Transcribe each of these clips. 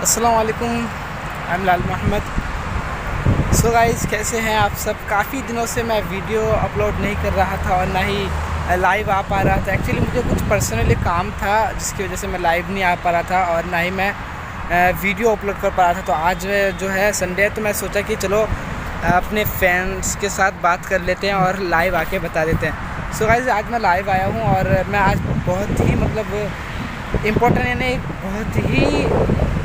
अस्सलाम वालेकुम, I am Lal Mohammad. So guys, कैसे हैं आप सब? काफ़ी दिनों से मैं वीडियो अपलोड नहीं कर रहा था और ना ही लाइव आ पा रहा था। एक्चुअली मुझे कुछ पर्सनली काम था जिसकी वजह से मैं लाइव नहीं आ पा रहा था और ना ही मैं वीडियो अपलोड कर पा रहा था। तो आज जो है संडे है, तो मैं सोचा कि चलो अपने फ्रेंड्स के साथ बात कर लेते हैं और लाइव आके बता देते हैं। सो गाइज़, आज मैं लाइव आया हूँ और मैं आज बहुत ही इम्पोर्टेंट यानी एक बहुत ही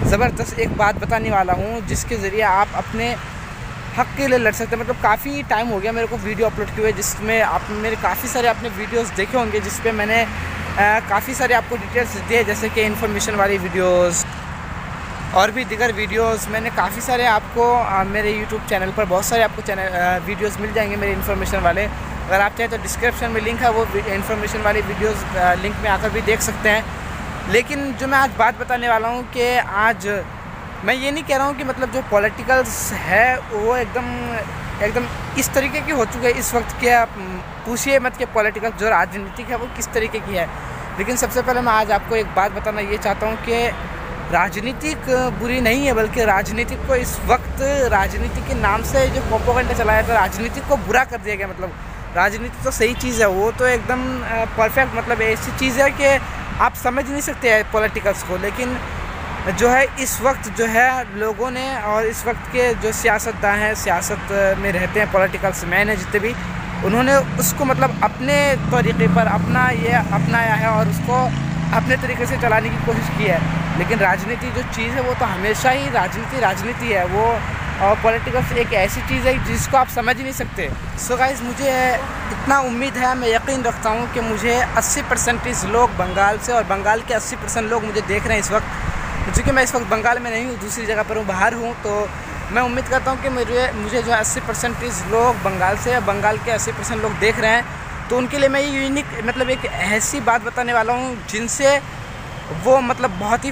ज़बरदस्त एक बात बताने वाला हूँ जिसके ज़रिए आप अपने हक़ के लिए लड़ सकते हैं। मतलब काफ़ी टाइम हो गया मेरे को वीडियो अपलोड किए हुए, जिसमें आप मेरे काफ़ी सारे आपने वीडियोस देखे होंगे जिस पे मैंने काफ़ी सारे आपको डिटेल्स दिए, जैसे कि इन्फॉर्मेशन वाली वीडियोस और भी दीगर वीडियोस। मैंने काफ़ी सारे आपको मेरे यूट्यूब चैनल पर बहुत सारे आपको वीडियोस मिल जाएंगे मेरे इन्फॉर्मेशन वाले। अगर आप चाहें तो डिस्क्रिप्शन में लिंक है, वो इन्फॉर्मेशन वाली वीडियोस लिंक में आकर भी देख सकते हैं। लेकिन जो मैं आज बात बताने वाला हूँ कि आज मैं ये नहीं कह रहा हूँ कि मतलब जो पॉलिटिकल्स है वो एकदम इस तरीके की हो चुके हैं इस वक्त के। आप पूछिए मत कि पॉलिटिकल जो राजनीतिक है वो किस तरीके की है। लेकिन सबसे पहले मैं आज आपको एक बात बताना ये चाहता हूँ कि राजनीतिक बुरी नहीं है, बल्कि राजनीतिक को इस वक्त राजनीति के नाम से जो प्रोपेगेंडा चलाया था, राजनीतिक को बुरा कर दिया गया। मतलब राजनीति तो सही चीज़ है, वो तो एकदम परफेक्ट, मतलब ऐसी चीज़ है कि आप समझ नहीं सकते हैं पॉलिटिकल्स को। लेकिन जो है इस वक्त जो है लोगों ने और इस वक्त के जो सियासतदान हैं, सियासत में रहते हैं, पॉलिटिकल्स मैन हैं जितने भी, उन्होंने उसको मतलब अपने तरीके पर अपनाया है और उसको अपने तरीके से चलाने की कोशिश की है। लेकिन राजनीति जो चीज़ है वो तो हमेशा ही राजनीति है वो, और पॉलिटिकल्स एक ऐसी चीज़ है जिसको आप समझ ही नहीं सकते। सो गाइस, मुझे इतना उम्मीद है, मैं यकीन रखता हूँ कि मुझे 80% लोग बंगाल से और बंगाल के 80% लोग मुझे देख रहे हैं इस वक्त। क्योंकि मैं इस वक्त बंगाल में नहीं हूँ, दूसरी जगह पर हूँ, बाहर हूँ। तो मैं उम्मीद करता हूँ कि मुझे जो 80% लोग बंगाल से, बंगाल के 80% लोग देख रहे हैं। तो उनके लिए मैं ये यूनिक मतलब एक ऐसी बात बताने वाला हूँ जिनसे वो मतलब बहुत ही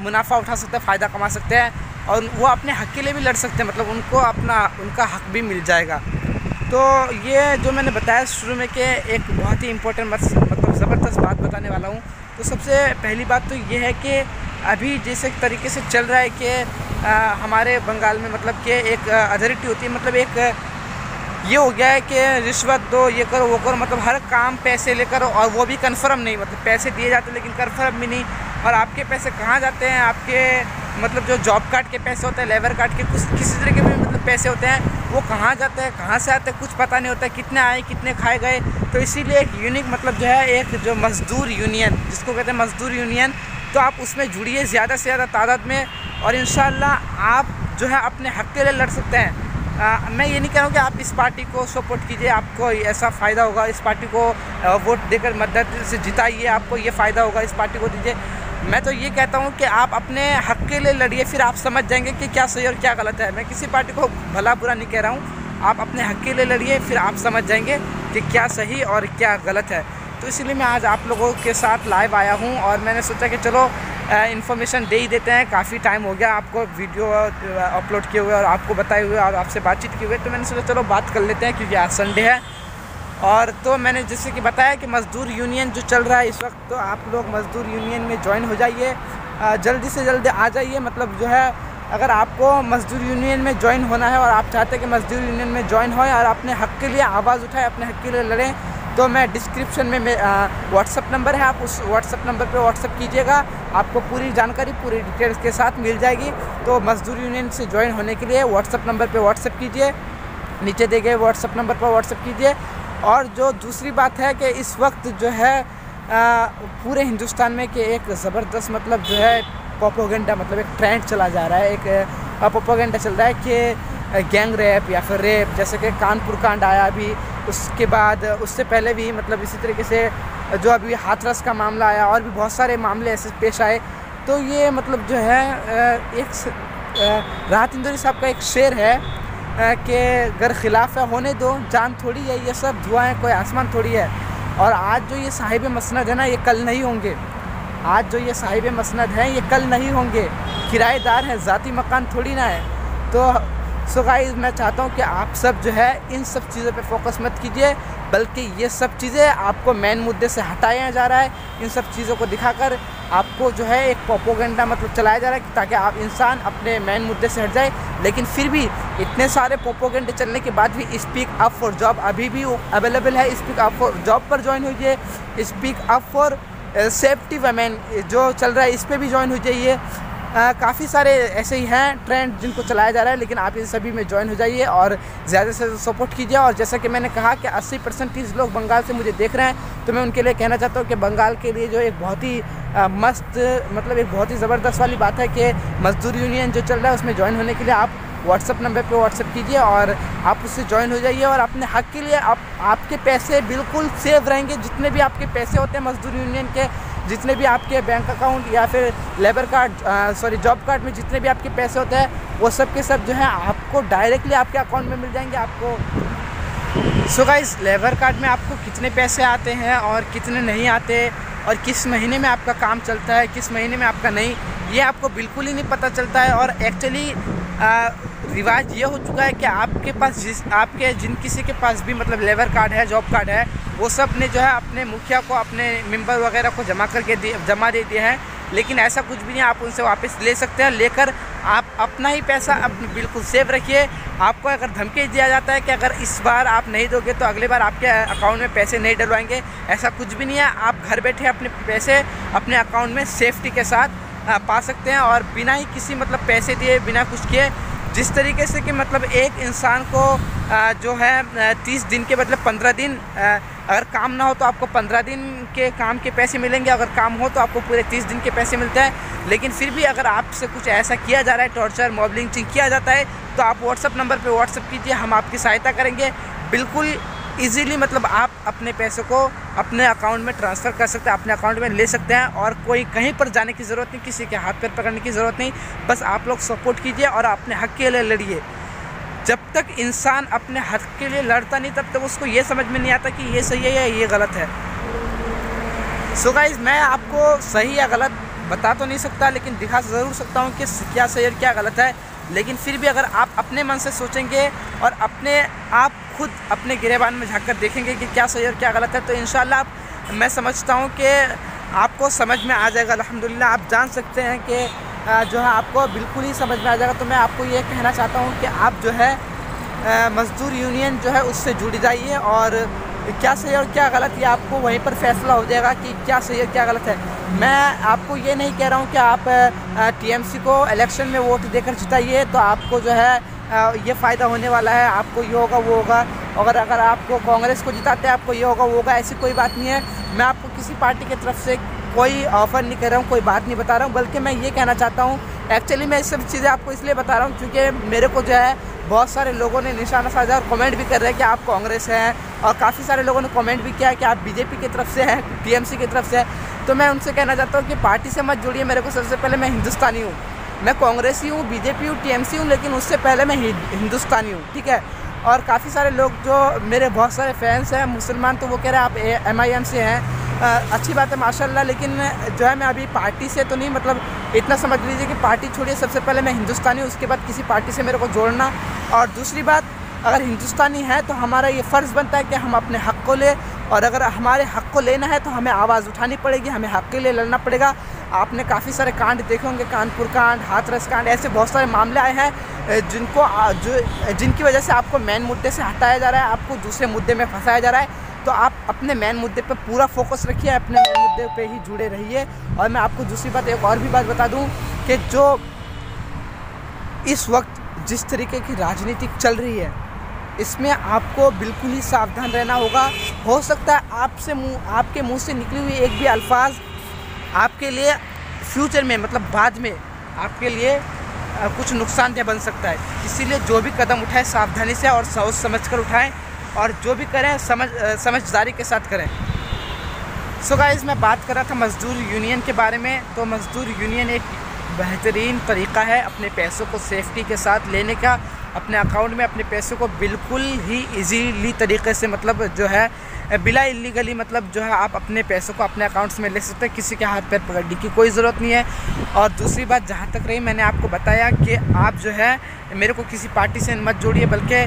मुनाफा उठा सकते हैं, फ़ायदा कमा सकते हैं और वो अपने हक़ के लिए भी लड़ सकते हैं। मतलब उनको उनका हक़ भी मिल जाएगा। तो ये जो मैंने बताया शुरू में कि एक बहुत ही इम्पोर्टेंट मतलब ज़बरदस्त बात बताने वाला हूँ। तो सबसे पहली बात तो ये है कि अभी जैसे तरीके से चल रहा है कि हमारे बंगाल में मतलब कि एक अथॉरिटी होती है, मतलब एक ये हो गया है कि रिश्वत दो, ये करो, वो करो, मतलब हर काम पैसे लेकर, और वो भी कन्फर्म नहीं, मतलब पैसे दिए जाते हैं लेकिन कन्फर्म भी नहीं। और आपके पैसे कहाँ जाते हैं, आपके मतलब जो जॉब कार्ड के पैसे होते हैं, लेबर कार्ड के, कुछ किसी तरह के भी मतलब पैसे होते हैं, वो कहाँ जाते हैं, कहाँ से आते हैं, कुछ पता नहीं होता है, कितने आए कितने खाए गए। तो इसीलिए एक यूनिक मतलब जो है एक जो मज़दूर यूनियन जिसको कहते हैं मज़दूर यूनियन, तो आप उसमें जुड़िए ज़्यादा से ज़्यादा तादाद में, और इंशाल्लाह आप जो है अपने हक़ के लिए लड़ सकते हैं। मैं ये नहीं कह रहा हूँ कि आप इस पार्टी को सपोर्ट कीजिए, आपको ऐसा फ़ायदा होगा, इस पार्टी को वोट देकर मदद से जिताइए, आपको ये फ़ायदा होगा, इस पार्टी को दीजिए। मैं तो ये कहता हूँ कि आप अपने हक़ के लिए लड़िए, फिर आप समझ जाएंगे कि क्या सही और क्या गलत है। मैं किसी पार्टी को भला बुरा नहीं कह रहा हूँ, आप अपने हक़ के लिए लड़िए, फिर आप समझ जाएंगे कि क्या सही और क्या गलत है। तो इसलिए मैं आज आप लोगों के साथ लाइव आया हूँ और मैंने सोचा कि चलो इन्फॉर्मेशन दे ही देते हैं। काफ़ी टाइम हो गया आपको वीडियो अपलोड किए हुए और आपको बताए हुए और आपसे बातचीत किए हुए, तो मैंने सोचा चलो बात कर लेते हैं क्योंकि आज संडे है। और तो मैंने जैसे कि बताया कि मज़दूर यूनियन जो चल रहा है इस वक्त, तो आप लोग मज़दूर यूनियन में ज्वाइन हो जाइए, जल्दी से जल्दी आ जाइए। मतलब जो है अगर आपको मज़दूर यूनियन में ज्वाइन होना है और आप चाहते हैं कि मज़दूर यूनियन में ज्वाइन होए और अपने हक़ के लिए आवाज़ उठाएं, अपने हक़ के लिए लड़ें, तो मैं डिस्क्रिप्शन में व्हाट्सअप नंबर है, आप उस व्हाट्सअप नंबर पे व्हाट्सअप कीजिएगा, आपको पूरी जानकारी पूरी डिटेल्स के साथ मिल जाएगी। तो मज़दूर यूनियन से ज्वाइन होने के लिए व्हाट्सअप नंबर पे व्हाट्सअप कीजिए, नीचे दिए गए व्हाट्सअप नंबर पर व्हाट्सअप कीजिए। और जो दूसरी बात है कि इस वक्त जो है पूरे हिंदुस्तान में कि एक ज़बरदस्त मतलब जो है प्रोपेगेंडा, मतलब एक ट्रेंड चला जा रहा है, एक प्रोपेगेंडा चल रहा है कि गैंग रेप या फिर रेप, जैसे कि कानपुर कांड आया अभी, उसके बाद उससे पहले भी मतलब इसी तरीके से जो अभी हाथरस का मामला आया और भी बहुत सारे मामले ऐसे पेश आए। तो ये मतलब जो है एक राहत इंदौरी साहब का एक शेर है कि अगर खिलाफ है होने दो, जान थोड़ी है ये सब धुआं, कोई आसमान थोड़ी है। और आज जो ये साहिब मसनद है ना, ये कल नहीं होंगे। आज जो ये साहिब मसनद हैं ये कल नहीं होंगे, किराएदार हैं, ज़ाती मकान थोड़ी ना है। तो सो गाइस, मैं चाहता हूँ कि आप सब जो है इन सब चीज़ों पे फोकस मत कीजिए, बल्कि ये सब चीज़ें आपको मेन मुद्दे से हटाया जा रहा है। इन सब चीज़ों को दिखाकर आपको जो है एक प्रोपोगेंडा मतलब चलाया जा रहा है ताकि आप इंसान अपने मेन मुद्दे से हट जाए। लेकिन फिर भी इतने सारे प्रोपोगेंडे चलने के बाद भी स्पीक अप फॉर जॉब अभी भी अवेलेबल है। स्पीक अप फॉर जॉब पर ज्वाइन हो जाइए। Speak up for safety women जो चल रहा है इस पर भी ज्वाइन हो जाइए। काफ़ी सारे ऐसे ही हैं ट्रेंड जिनको चलाया जा रहा है, लेकिन आप इन सभी में ज्वाइन हो जाइए और ज़्यादा से ज़्यादा सपोर्ट कीजिए। और जैसा कि मैंने कहा कि 80% लोग बंगाल से मुझे देख रहे हैं, तो मैं उनके लिए कहना चाहता हूँ कि बंगाल के लिए जो एक बहुत ही मस्त मतलब एक बहुत ही ज़बरदस्त वाली बात है कि मजदूर यूनियन जो चल रहा है उसमें ज्वाइन होने के लिए आप व्हाट्सअप नंबर पे व्हाट्सअप कीजिए और आप उससे ज्वाइन हो जाइए। और अपने हक़ के लिए आपके पैसे बिल्कुल सेफ रहेंगे। जितने भी आपके पैसे होते हैं मजदूर यूनियन के, जितने भी आपके बैंक अकाउंट या फिर लेबर कार्ड जॉब कार्ड में जितने भी आपके पैसे होते हैं वो सब के सब जो है आपको डायरेक्टली आपके अकाउंट में मिल जाएंगे। आपको सो गाइस, लेबर कार्ड में आपको कितने पैसे आते हैं और कितने नहीं आते और किस महीने में आपका काम चलता है, किस महीने में आपका नहीं, ये आपको बिल्कुल ही नहीं पता चलता है। और एक्चुअली रिवाज ये हो चुका है कि आपके पास जिन किसी के पास भी मतलब लेबर कार्ड है, जॉब कार्ड है, वो सब ने जो है अपने मुखिया को, अपने मेंबर वगैरह को जमा दे दिए हैं। लेकिन ऐसा कुछ भी नहीं, आप उनसे वापस ले सकते हैं। लेकर आप अपना ही पैसा अपनी बिल्कुल सेव रखिए। आपको अगर धमकी दिया जाता है कि अगर इस बार आप नहीं दोगे तो अगली बार आपके अकाउंट में पैसे नहीं डलवाएंगे, ऐसा कुछ भी नहीं है। आप घर बैठे अपने पैसे अपने अकाउंट में सेफ्टी के साथ पा सकते हैं और बिना ही किसी मतलब पैसे दिए, बिना कुछ किए। जिस तरीके से कि मतलब एक इंसान को जो है 30 दिन के मतलब 15 दिन अगर काम ना हो तो आपको 15 दिन के काम के पैसे मिलेंगे, अगर काम हो तो आपको पूरे 30 दिन के पैसे मिलते हैं। लेकिन फिर भी अगर आपसे कुछ ऐसा किया जा रहा है, टॉर्चर मॉबलिंग किया जाता है, तो आप व्हाट्सअप नंबर पे व्हाट्सअप कीजिए, हम आपकी सहायता करेंगे। बिल्कुल इजीली मतलब आप अपने पैसों को अपने अकाउंट में ट्रांसफ़र कर सकते हैं, अपने अकाउंट में ले सकते हैं और कोई कहीं पर जाने की ज़रूरत नहीं, किसी के हाथ पैर पकड़ने की ज़रूरत नहीं। बस आप लोग सपोर्ट कीजिए और अपने हक़ के लिए लड़िए। जब तक इंसान अपने हक़ के लिए लड़ता नहीं तब तक उसको ये समझ में नहीं आता कि ये सही है या ये गलत है। सो गाइस, मैं आपको सही या गलत बता तो नहीं सकता, लेकिन दिखा ज़रूर सकता हूँ कि क्या सही और क्या गलत है। लेकिन फिर भी अगर आप अपने मन से सोचेंगे और आप खुद अपने गिरेबान में झांक कर देखेंगे कि क्या सही और क्या गलत है, तो इंशाल्लाह मैं समझता हूँ कि आपको समझ में आ जाएगा। अल्हम्दुलिल्लाह आप जान सकते हैं कि जो है आपको बिल्कुल ही समझ में आ जाएगा। तो मैं आपको ये कहना चाहता हूँ कि आप जो है मज़दूर यूनियन जो है उससे जुड़ जाइए और क्या सही और क्या गलत ये आपको वहीं पर फैसला हो जाएगा कि क्या सही और क्या गलत है। मैं आपको ये नहीं कह रहा हूँ कि आप टीएमसी को इलेक्शन में वोट देकर जिताइए तो आपको जो है ये फ़ायदा होने वाला है, आपको ये होगा वो होगा। अगर आपको कांग्रेस को जिताते हैं आपको ये होगा वो होगा, ऐसी कोई बात नहीं है। मैं आपको किसी पार्टी की तरफ से कोई ऑफ़र नहीं कर रहा हूँ, कोई बात नहीं बता रहा हूँ, बल्कि मैं ये कहना चाहता हूँ। एक्चुअली मैं ये सब चीज़ें आपको इसलिए बता रहा हूँ क्योंकि मेरे को जो है बहुत सारे लोगों ने निशाना साधा और कमेंट भी कर रहे हैं कि आप कांग्रेस हैं, और काफ़ी सारे लोगों ने कमेंट भी किया है कि आप बीजेपी की तरफ से हैं, टीएमसी की तरफ से है। तो मैं उनसे कहना चाहता हूँ कि पार्टी से मत जुड़िए। मेरे को सबसे पहले मैं हिंदुस्तानी हूँ, मैं कांग्रेसी हूँ, बीजेपी हूँ, टीएमसी हूँ, लेकिन उससे पहले मैं हिंदुस्तानी हूँ, ठीक है। और काफ़ी सारे लोग जो मेरे बहुत सारे फैंस हैं मुसलमान, तो वो कह रहे हैं आप MIM से हैं। अच्छी बात है माशाल्लाह, लेकिन जो है मैं अभी पार्टी से तो नहीं, मतलब इतना समझ लीजिए कि पार्टी छोड़िए, सबसे पहले मैं हिंदुस्तानी हूँ, उसके बाद किसी पार्टी से मेरे को जोड़ना। और दूसरी बात, अगर हिंदुस्तानी है तो हमारा ये फ़र्ज़ बनता है कि हम अपने हक़ को लें, और अगर हमारे हक़ को लेना है तो हमें आवाज़ उठानी पड़ेगी, हमें हक़ के लिए लड़ना पड़ेगा। आपने काफ़ी सारे कांड देखे होंगे, कानपुर कांड, हाथरस कांड, ऐसे बहुत सारे मामले आए हैं जिनकी वजह से आपको मेन मुद्दे से हटाया जा रहा है, आपको दूसरे मुद्दे में फंसाया जा रहा है। तो आप अपने मेन मुद्दे पे पूरा फोकस रखिए, अपने मेन मुद्दे पे ही जुड़े रहिए। और मैं आपको दूसरी बात, एक और भी बात बता दूं कि जो इस वक्त जिस तरीके की राजनीति चल रही है, इसमें आपको बिल्कुल ही सावधान रहना होगा। हो सकता है आपके मुंह से निकली हुई एक भी अल्फाज आपके लिए फ्यूचर में, मतलब बाद में आपके लिए कुछ नुकसानदेह बन सकता है। इसीलिए जो भी कदम उठाएं सावधानी से और सोच समझ कर उठाएं, और जो भी करें समझदारी के साथ करें। सो गाइस, मैं बात कर रहा था मज़दूर यूनियन के बारे में। तो मज़दूर यूनियन एक बेहतरीन तरीक़ा है अपने पैसों को सेफ्टी के साथ लेने का, अपने अकाउंट में अपने पैसों को बिल्कुल ही इजीली तरीके से, मतलब जो है बिला इलीगली, मतलब जो है आप अपने पैसों को अपने अकाउंट्स में ले सकते हैं, किसी के हाथ पैर पकड़ने की कोई ज़रूरत नहीं है। और दूसरी बात, जहाँ तक रही, मैंने आपको बताया कि आप जो है मेरे को किसी पार्टी से मत जोड़िए, बल्कि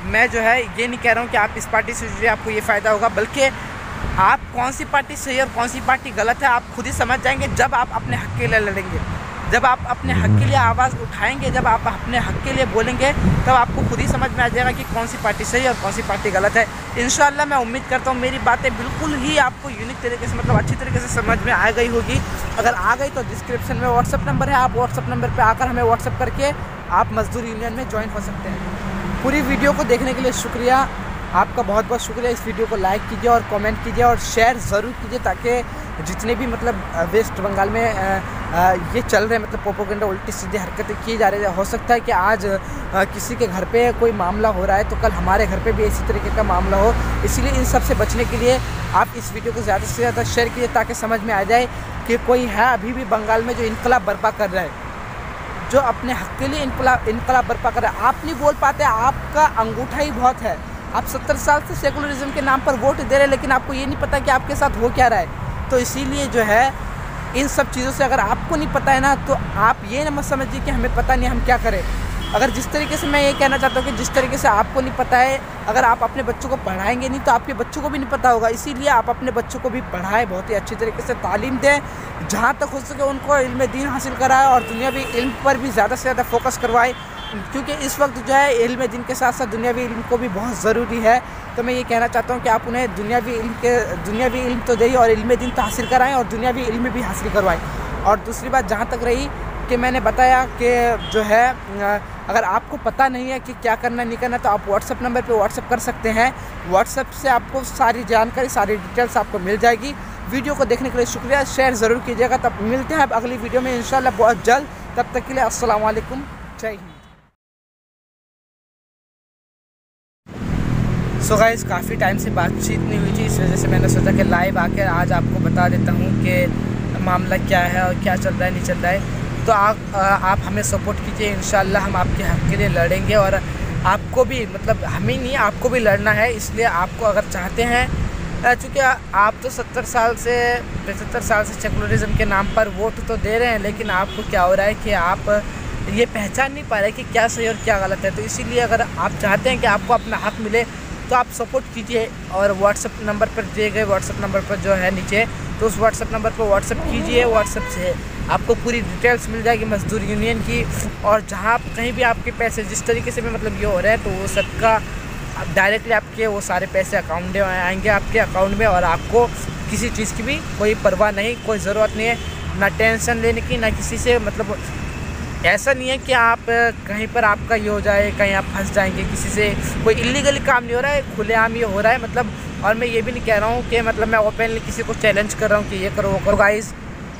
मैं जो है ये नहीं कह रहा हूँ कि आप इस पार्टी से जुड़िए आपको ये फ़ायदा होगा, बल्कि आप कौन सी पार्टी सही और कौन सी पार्टी गलत है आप खुद ही समझ जाएंगे जब आप अपने हक़ के लिए लड़ेंगे, जब आप अपने हक़ के लिए आवाज़ उठाएंगे, जब आप अपने हक़ के लिए बोलेंगे, तब आपको खुद ही समझ में आ जाएगा कि कौन सी पार्टी सही और कौन सी पार्टी गलत है। इंशाल्लाह मैं उम्मीद करता हूँ मेरी बातें बिल्कुल ही आपको यूनिक तरीके से मतलब अच्छी तरीके से समझ में आ गई होगी। अगर आ गई तो डिस्क्रिप्शन में व्हाट्सअप नंबर है, आप व्हाट्सअप नंबर पर आकर हमें व्हाट्सअप करके आप मजदूर यूनियन में ज्वाइन हो सकते हैं। पूरी वीडियो को देखने के लिए शुक्रिया, आपका बहुत बहुत शुक्रिया। इस वीडियो को लाइक कीजिए और कमेंट कीजिए और शेयर ज़रूर कीजिए, ताकि जितने भी मतलब वेस्ट बंगाल में ये चल रहे मतलब प्रोपेगेंडा उल्टी सीधी हरकतें की जा रही है, हो सकता है कि आज किसी के घर पे कोई मामला हो रहा है तो कल हमारे घर पे भी इसी तरीके का मामला हो। इसलिए इन सब से बचने के लिए आप इस वीडियो को ज़्यादा से ज़्यादा शेयर कीजिए, ताकि समझ में आ जाए कि कोई है अभी भी बंगाल में जो इनकलाब बर्पा कर रहा है, जो अपने हक़ के लिए इनकलाब बर्पा कर रहा है। आप नहीं बोल पाते, आपका अंगूठा ही बहुत है। आप 70 साल से सेकुलरिज्म के नाम पर वोट दे रहे हैं, लेकिन आपको ये नहीं पता कि आपके साथ हो क्या रहा है। तो इसीलिए जो है इन सब चीज़ों से अगर आपको नहीं पता है ना, तो आप ये ना मत समझिए कि हमें पता नहीं, हम क्या करें। अगर जिस तरीके से मैं ये कहना चाहता हूँ कि जिस तरीके से आपको नहीं पता है, अगर आप अपने बच्चों को पढ़ाएंगे नहीं तो आपके बच्चों को भी नहीं पता होगा। इसीलिए आप अपने बच्चों को भी पढ़ाएं, बहुत ही अच्छी तरीके से तालीम दें, जहाँ तक हो सके उनको इल्म दीन हासिल कराएं और दुनियावी इल्म पर भी ज़्यादा से ज़्यादा फोकस करवाएं, क्योंकि इस वक्त जो है इल्म दीन के साथ साथ दुनियावी इल्म को भी बहुत ज़रूरी है। तो मैं ये कहना चाहता हूँ कि आप उन्हें दुनियावी इल्म तो दें और इल्म दीन तो हासिल कराएं और दुनियावी इल्म भी हासिल करवाएं। और दूसरी बात जहाँ तक रही कि मैंने बताया कि जो है अगर आपको पता नहीं है कि क्या करना नहीं करना, तो आप व्हाट्सअप नंबर पे व्हाट्सअप कर सकते हैं। व्हाट्सअप से आपको सारी जानकारी, सारी डिटेल्स आपको मिल जाएगी। वीडियो को देखने के लिए शुक्रिया, शेयर ज़रूर कीजिएगा। तब मिलते हैं अब अगली वीडियो में इंशाल्लाह बहुत जल्द। तब तक के लिए अस्सलाम वालेकुम, जय हिंद। सो गाइस, काफ़ी टाइम से बातचीत नहीं हुई थी, इस वजह से मैंने सोचा कि लाइव आकर आज आपको बता देता हूँ कि मामला क्या है और क्या चल रहा है नहीं चल रहा है। तो आप हमें सपोर्ट कीजिए, इंशाल्लाह हम आपके हक़ के लिए लड़ेंगे। और आपको भी मतलब हमें नहीं, आपको भी लड़ना है। इसलिए आपको अगर चाहते हैं, चूँकि आप तो 70 साल से 75 साल से सेकुलरिज्म के नाम पर वोट तो दे रहे हैं, लेकिन आपको क्या हो रहा है कि आप ये पहचान नहीं पा रहे कि क्या सही और क्या गलत है। तो इसीलिए अगर आप चाहते हैं कि आपको अपना हक़ मिले तो आप सपोर्ट कीजिए और व्हाट्सअप नंबर पर दिए गए व्हाट्सअप नंबर पर जो है नीचे, तो उस व्हाट्सअप नंबर पर व्हाट्सअप कीजिए। व्हाट्सअप से आपको पूरी डिटेल्स मिल जाएगी मजदूर यूनियन की, और जहाँ कहीं भी आपके पैसे जिस तरीके से भी मतलब ये हो रहा है, तो वो सबका डायरेक्टली आपके वो सारे पैसे अकाउंट में आएंगे आपके अकाउंट में। और आपको किसी चीज़ की भी कोई परवाह नहीं, कोई ज़रूरत नहीं है, ना टेंशन लेने की, ना किसी से मतलब ऐसा नहीं है कि आप कहीं पर आपका ये हो जाए, कहीं आप फंस जाएंगे किसी से। कोई इलीगली काम नहीं हो रहा है, खुलेआम ये हो रहा है मतलब। और मैं ये भी नहीं कह रहा हूँ कि मतलब मैं ओपनली किसी को चैलेंज कर रहा हूँ कि ये करो वो करो। गाइस,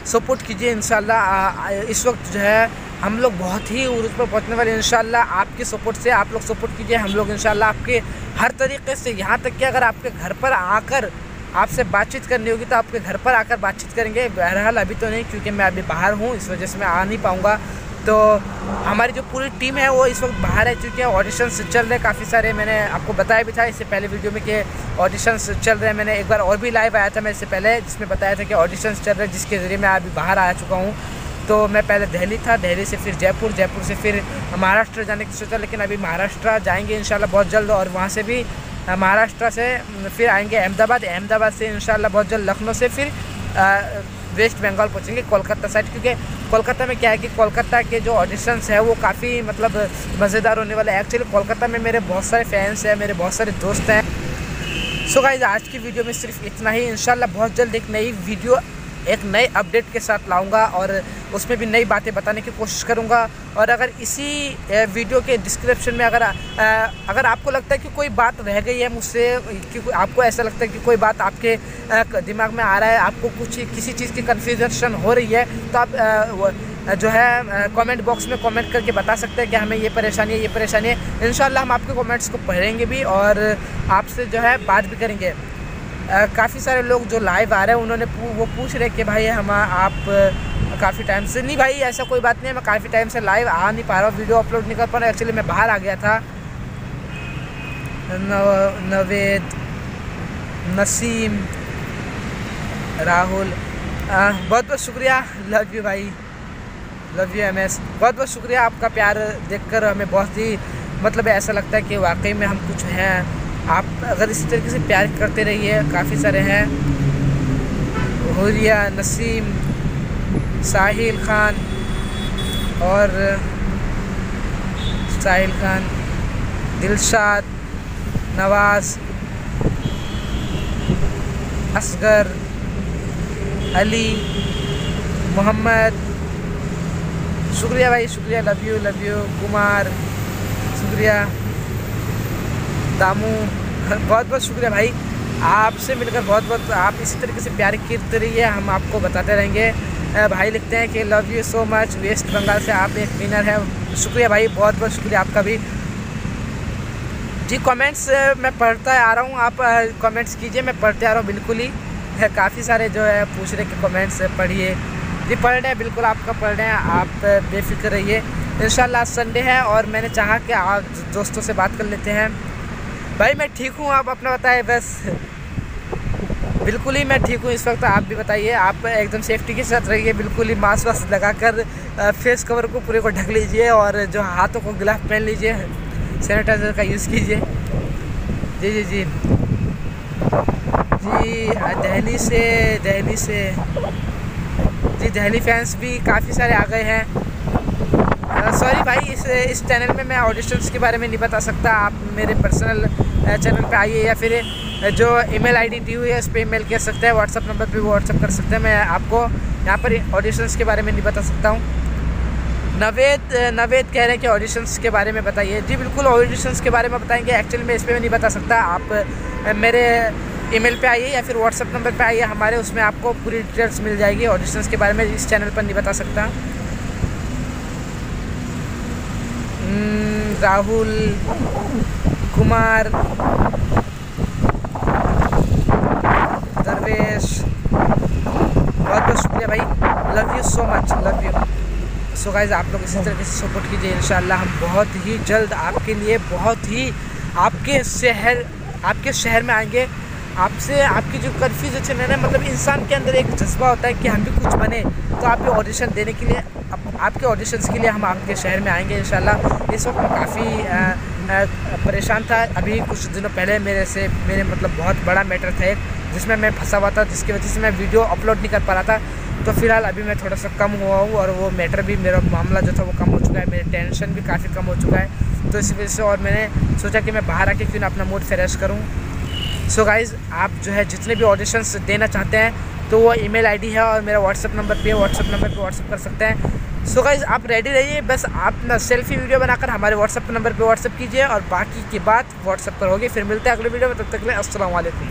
सपोर्ट कीजिए इंशाल्लाह। इस वक्त जो है हम लोग बहुत ही उरूज पर पहुँचने वाले इंशाल्लाह आपके सपोर्ट से। आप लोग सपोर्ट कीजिए, हम लोग इंशाल्लाह आपके हर तरीके से, यहाँ तक कि अगर आपके घर पर आकर आपसे बातचीत करनी होगी तो आपके घर पर आकर बातचीत करेंगे। बहरहाल अभी तो नहीं, क्योंकि मैं अभी बाहर हूँ, इस वजह से मैं आ नहीं पाऊँगा। तो हमारी जो पूरी टीम है वो इस वक्त बाहर है, क्योंकि ऑडिशंस चल रहे काफ़ी सारे। मैंने आपको बताया भी था इससे पहले वीडियो में कि ऑडिशंस चल रहे हैं। मैंने एक बार और भी लाइव आया था मैं इससे पहले, जिसमें बताया था कि ऑडिशंस चल रहे हैं, जिसके ज़रिए मैं अभी बाहर आ चुका हूँ। तो मैं पहले दिल्ली था, दिल्ली से फिर जयपुर, जयपुर से फिर महाराष्ट्र जाने की सोचा, लेकिन अभी महाराष्ट्र जाएंगे इंशाल्लाह बहुत जल्द। और वहाँ से भी महाराष्ट्र से फिर आएंगे अहमदाबाद, अहमदाबाद से इंशाल्लाह बहुत जल्द लखनऊ से फिर वेस्ट बंगाल पहुँचेंगे कोलकाता साइड। क्योंकि कोलकाता में क्या है कि कोलकाता के जो ऑडिशंस है वो काफ़ी मतलब मज़ेदार होने वाला है। एक्चुअली कोलकाता में मेरे बहुत सारे फैंस हैं, मेरे बहुत सारे दोस्त हैं। सो गाइस, आज की वीडियो में सिर्फ इतना ही। इंशाल्लाह बहुत जल्द एक नई वीडियो, एक नए अपडेट के साथ लाऊंगा और उसमें भी नई बातें बताने की कोशिश करूंगा। और अगर इसी वीडियो के डिस्क्रिप्शन में अगर आपको लगता है कि कोई बात रह गई है मुझसे, कि आपको ऐसा लगता है कि कोई बात आपके दिमाग में आ रहा है, आपको किसी चीज़ की कन्फ्यूजन हो रही है, तो आप जो है कमेंट बॉक्स में कमेंट करके बता सकते हैं कि हमें ये परेशानी है, ये परेशानी है। इंशाल्लाह हम आपके कमेंट्स को पढ़ेंगे भी और आपसे जो है बात भी करेंगे। काफ़ी सारे लोग जो लाइव आ रहे हैं उन्होंने वो पूछ रहे कि भाई आप काफ़ी टाइम से नहीं। भाई ऐसा कोई बात नहीं है, मैं काफ़ी टाइम से लाइव आ नहीं पा रहा हूँ, वीडियो अपलोड नहीं कर पा रहा हूँ। एक्चुअली मैं बाहर आ गया था। नवेद, नसीम, राहुल, बहुत बहुत शुक्रिया। लव यू भाई, लव यू MS, बहुत बहुत शुक्रिया। आपका प्यार देखकर हमें बहुत ही मतलब ऐसा लगता है कि वाकई में हम कुछ हैं। आप अगर इसी तरीके से प्यार करते रहिए। काफ़ी सारे हैं, हुरिया, नसीम, साहिल खान और दिलशाद, नवाज़, असगर, अली, मोहम्मद। शुक्रिया भाई, शुक्रिया, लव यू। कुमार, शुक्रिया। दामू, बहुत बहुत शुक्रिया भाई, आपसे मिलकर बहुत बहुत। आप इसी तरीके से प्यार करते रहिए, हम आपको बताते रहेंगे। भाई लिखते हैं कि love you so much, West Bengal से आप एक विनर है। शुक्रिया भाई, बहुत बहुत शुक्रिया आपका भी जी। कमेंट्स मैं पढ़ता आ रहा हूँ, आप कमेंट्स कीजिए, मैं पढ़ते आ रहा हूँ बिल्कुल ही। काफ़ी सारे जो है पूछ रहे कि कमेंट्स पढ़िए जी। पढ़ रहे हैं, बिल्कुल आपका पढ़ रहे हैं, आप बेफिक्र रहिए। इंशाल्लाह संडे है और मैंने चाहा कि आप दोस्तों से बात कर लेते हैं। भाई मैं ठीक हूँ, आप अपना बताएं बस। बिल्कुल ही मैं ठीक हूँ इस वक्त, आप भी बताइए। आप एकदम सेफ्टी के साथ रहिए, बिल्कुल ही मास्क वास्क लगाकर फेस कवर को पूरे को ढक लीजिए और जो हाथों को ग्लव पहन लीजिए, सैनिटाइज़र का यूज़ कीजिए। जी जी जी जी। दिल्ली से जी, दिल्ली फैंस भी काफ़ी सारे आ गए हैं। सॉरी भाई, इस चैनल में मैं ऑडिशंस के बारे में नहीं बता सकता। आप मेरे पर्सनल चैनल पे आइए या फिर जो ईमेल आईडी दी हुई है उस पर ईमेल कर सकते हैं, व्हाट्सअप नंबर पे व्हाट्सअप कर सकते हैं। मैं आपको यहाँ पर ऑडिशंस के बारे में नहीं बता सकता हूँ। नवेद कह रहे हैं कि ऑडिशंस के बारे में बताइए। जी बिल्कुल, ऑडिशंस के बारे में बताएंगे। एक्चुअली मैं इस पर नहीं बता सकता। आप मेरे ईमेल पे आइए या फिर व्हाट्सअप नंबर पे आइए हमारे, उसमें आपको पूरी डिटेल्स मिल जाएगी। ऑडिशंस के बारे में इस चैनल पर नहीं बता सकता। राहुल कुमार, दरवेश, बहुत बहुत शुक्रिया भाई, love you so much, love you. So guys, आप लोग इसी तरीके से सपोर्ट कीजिए। इंशाल्लाह हम बहुत ही जल्द आपके लिए, बहुत ही आपके शहर में आएंगे। आपकी जो कर्फ्यू जो चल रहा है, मतलब इंसान के अंदर एक जज्बा होता है कि हम भी कुछ बने, तो आपके ऑडिशन देने के लिए, आपके ऑडिशंस के लिए हम आपके शहर में आएंगे इंशाल्लाह। इस वक्त मैं काफ़ी परेशान था। अभी कुछ दिनों पहले मेरे मतलब बहुत बड़ा मैटर था एक, जिसमें मैं फंसा हुआ था, जिसकी वजह से मैं वीडियो अपलोड नहीं कर पा रहा था। तो फिलहाल अभी मैं थोड़ा सा कम हुआ हूँ और वो मैटर भी, मेरा मामला जो था वो कम हो चुका है, मेरे टेंशन भी काफ़ी कम हो चुका है। तो इसी वजह से और मैंने सोचा कि मैं बाहर आके क्यों ना अपना मूड फ्रेश करूँ। सो गाइज़, आप जो है जितने भी ऑडिशंस देना चाहते हैं तो वो ईमेल आईडी है और मेरा व्हाट्सअप नंबर पे व्हाट्सअप कर सकते हैं। सो गाइज़, आप रेडी रहिए, बस आप ना सेल्फी वीडियो बनाकर हमारे व्हाट्सअप नंबर पे व्हाट्सअप कीजिए और बाकी की बात व्हाट्सअप पर होगी। फिर मिलते हैं अगले वीडियो में, तब तक के लिए अस्सलाम वालेकुम।